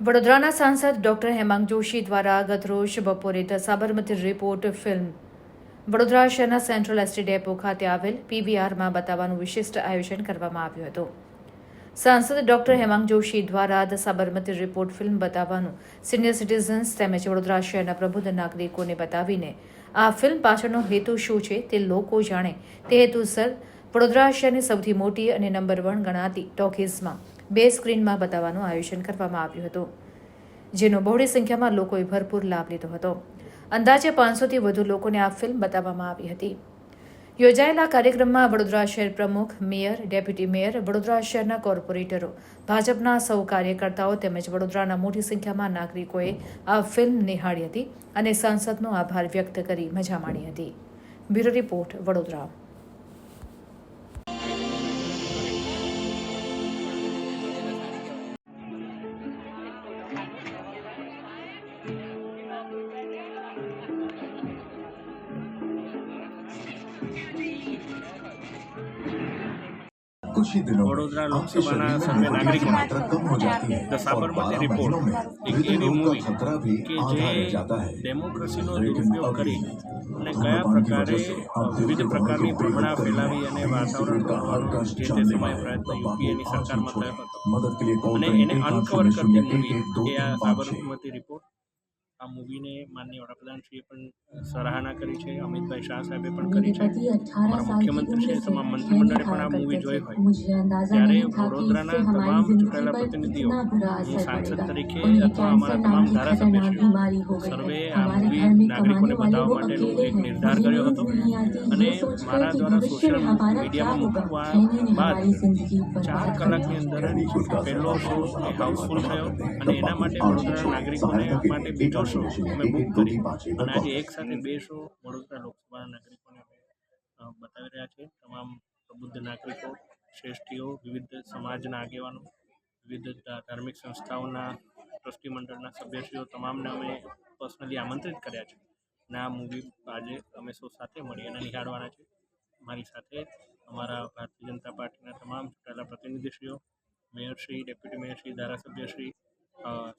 વડોદરાના સાંસદ ડોક્ટર હેમાંગ જોશી દ્વારા ગતરોજ બપોરે the Sabarmati report film Vadodara શહેરના સેન્ટ્રલ એસટી ડેપો ખાતે આવેલ પીવીઆરમાં બતાવવાનું વિશિષ્ટ આયોજન કરવામાં આવ્યું હતું. સાંસદ ડોક્ટર હેમાંગ જોશી દ્વારા ધ સાબરમતી રિપોર્ટ ફિલ્મ બતાવવાનું સિનિયર સિટીઝન્સ તેમજ વડોદરા શહેરના પ્રબુદ્ધ નાગરિકોને બતાવીને આ ફિલ્મ પાછળનો હેતુ શું છે તે લોકો જાણે તે હેતુસર વડોદરા શહેરની સૌથી મોટી અને નંબર 1 ગણાતી ટોકીઝમાં 2 સ્ક્રીનમાં બતાવવાનું આયોજન કરવામાં આવ્યું હતું, જેનો બહોળી સંખ્યામાં લોકોએ ભરપૂર લાભ લીધો હતો. અંદાજે 500થી વધુ લોકોને આ ફિલ્મ બતાવવામાં આવી હતી. યોજાયેલા કાર્યક્રમમાં વડોદરા શહેર પ્રમુખ, મેયર, ડેપ્યુટી મેયર, વડોદરા શહેરના કોર્પોરેટરો, ભાજપના સૌ કાર્યકર્તાઓ તેમજ વડોદરાના મોટી સંખ્યામાં નાગરિકોએ આ ફિલ્મ નિહાળી હતી અને સાંસદનો આભાર વ્યક્ત કરી મજા માણી હતી. Bureau report, Vadodara. कुछ ही दिनों वडोदरा लोकसभा सभ्य नागरिक द साबरमती रिपोर्ट एक एवी मूवी कि जे डेमोक्रेसी दुरुपयोग करी અને કયા પ્રકારે વિવિધ પ્રકારની ભ્રમણા ફેલાવી અને વાતાવરણ કરવાનો જે તે સમયે પ્રયત્ન યુપીએની સરકારમાં થયો હતો અને એને અનકવર કરતી મૂવી એ આ સાબરમતી રિપોર્ટ. આ મૂવીને માનનીય વડાપ્રધાનશ્રીએ પણ સરાહના કરી છે, અમિતભાઈ શાહ સાહેબે પણ કરી છે, અમારા મુખ્યમંત્રીશ્રીએ તમામ મંત્રીમંડળે પણ આ મૂવી જોઈ હોય ત્યારે વડોદરાના તમામ ચૂંટાયેલા પ્રતિનિધિઓ, હું સાંસદ તરીકે અથવા અમારા તમામ ધારાસભ્યશ્રીઓ સર્વે આ મૂવી નાગરિકોને બતાવવા માટેનો એક નિર્ધાર કર્યો હતો અને મારા દ્વારા સોશિયલ મીડિયામાં મૂકવા બાદ 4 કલાકની અંદર પહેલો શો એ હાઉસફુલ થયો અને એના માટે વડોદરાના નાગરિકોને માટે બીજો શો અમે બુક કરી અને આજે એક સાથે 2 શો વડોદરા લોકસભાના નાગરિકોને અમે બતાવી રહ્યા છીએ. તમામ પ્રબુદ્ધ નાગરિકો, શ્રેષ્ઠીઓ, વિવિધ સમાજના આગેવાનો, વિવિધ ધાર્મિક સંસ્થાઓના ટ્રસ્ટી મંડળના સભ્યશ્રીઓ તમામને અમે પર્સનલી આમંત્રિત કર્યા છે અને આ મૂવી આજે અમે સૌ સાથે મળી અને નિહાળવાના છે. મારી સાથે અમારા ભારતીય જનતા પાર્ટીના તમામ ચૂંટાયેલા પ્રતિનિધિશ્રીઓ, મેયરશ્રી, ડેપ્યુટી મેયરશ્રી, ધારાસભ્યશ્રી,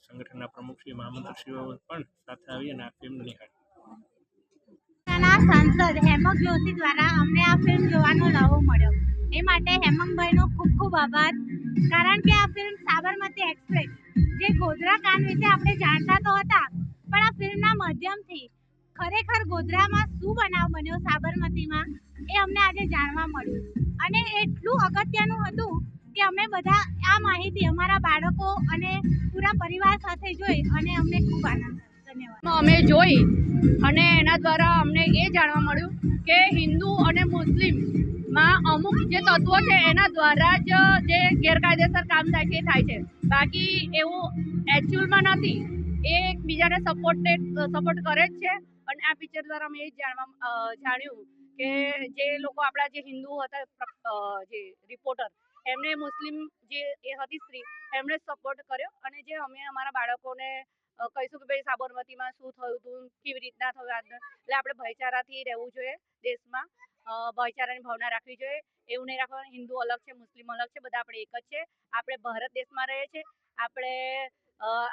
સંગઠનના પ્રમુખશ્રી, મહામંત્રીશ્રીઓ પણ સાથે આવી અને આ ફિલ્મ નિહાળી. સાંસદ હેમાંગ જોશી દ્વારા અમને આ ફિલ્મ જોવાનો લાવો મળ્યો, એ માટે હેમાંગભાઈનો ખૂબ ખૂબ આભાર. કારણ કે આ ફિલ્મ સાબરમતી એક્સપ્રેસ જે ગોધરા કાંડ વિશે આપણે જાણતા તો હતા, પણ આ ફિલ્મના માધ્યમથી ખરેખર ગોધરામાં શું બનાવ બન્યો સાબરમતીમાં એ અમને આજે જાણવા મળ્યું અને એટલું અગત્યનું હતું કે અમે બધા આ માહિતી અમારા બાળકો અને પૂરા પરિવાર સાથે જોઈ અને અમને ખૂબ આનંદ થયો. ધન્યવાદ. અમે જોઈ અને એના દ્વારા અમને એ જાણવા મળ્યું કે હિન્દુ અને મુસ્લિમમાં અમુક જે તત્વો છે એના દ્વારા જ જે ગેરકાયદેસર કામ થાય છે એ થાય છે, બાકી એવું એકચ્યુઅલમાં નથી. એ એકબીજાને સપોર્ટ કરે જ છે અને આ પિક્ચર દ્વારા અમે એ જાણ્યું કે જે લોકો આપણા જે હિન્દુ હતા, જે રિપોર્ટર, એમને મુસ્લિમ જે એ હતી સ્ત્રી એમણે સપોર્ટ કર્યો અને જે અમે અમારા બાળકોને કહીશું કે ભાઈ સાબરમતીમાં શું થયું હતું, કેવી રીતના થયું, એટલે આપણે ભાઈચારાથી રહેવું જોઈએ. દેશમાં ભાઈચારાની ભાવના રાખવી જોઈએ. એવું નહીં રાખવાનું હિન્દુ અલગ છે, મુસ્લિમ અલગ છે, બધા આપણે એક જ છે. આપણે ભારત દેશમાં રહીએ છીએ, આપણે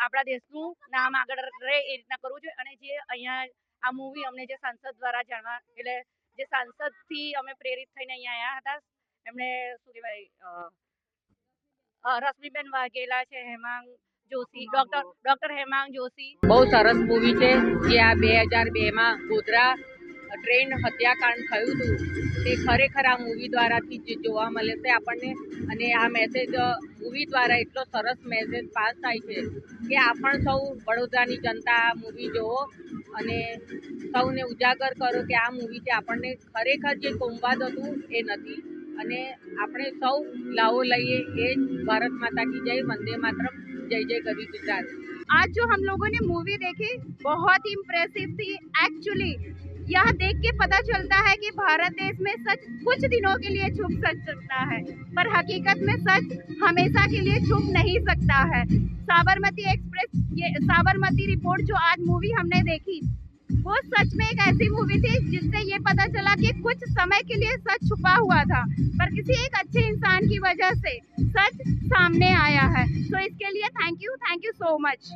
આપણા દેશનું નામ આગળ રહે એ રીતના કરવું જોઈએ. અને જે અહીંયા આ મૂવી અમને જે સાંસદ દ્વારા જાણવા, એટલે જે સાંસદથી અમે પ્રેરિત થઈને અહીંયા આવ્યા હતા, એમણે શું કહેવાય રશ્મિબેન વાઘેલા છે, હેમાંગ જોશી, ડોક્ટર હેમાંગ જોશી. બહુ સરસ મૂવી છે. જે આ 2002માં ગોધરા ટ્રેન હત્યાકાંડ થયું હતું તે ખરેખર આ મૂવી દ્વારાથી જ જોવા મળે છે આપણને. અને આ મેસેજ મૂવી દ્વારા એટલો સરસ મેસેજ પાસ થાય છે કે આપણ સૌ વડોદરાની જનતા આ મૂવી જુઓ અને સૌને ઉજાગર કરો કે આ મૂવીથી આપણને ખરેખર જે સંવાદ હતું એ નથી અને આપણે સૌ લાવો લઈએ. એ ભારત માતા કી જય, વંદે मातरम, जय जय कवि गुजरात. आज जो हम लोगों ने मूवी देखी बहुत ही इम्प्रेसिव थी. एक्चुअली यह देख के पता चलता है कि भारत देश में सच कुछ दिनों के लिए छुप सकता है, पर हकीकत में सच हमेशा के लिए छुप नहीं सकता है. साबरमती एक्सप्रेस, ये साबरमती रिपोर्ट जो आज मूवी हमने देखी, वो सच में एक ऐसी मूवी थी जिससे ये पता चला कि कुछ समय के लिए सच छुपा हुआ था, पर किसी एक अच्छे इंसान की वजह से सच सामने आया है. तो इसके लिए thank you thank you so much.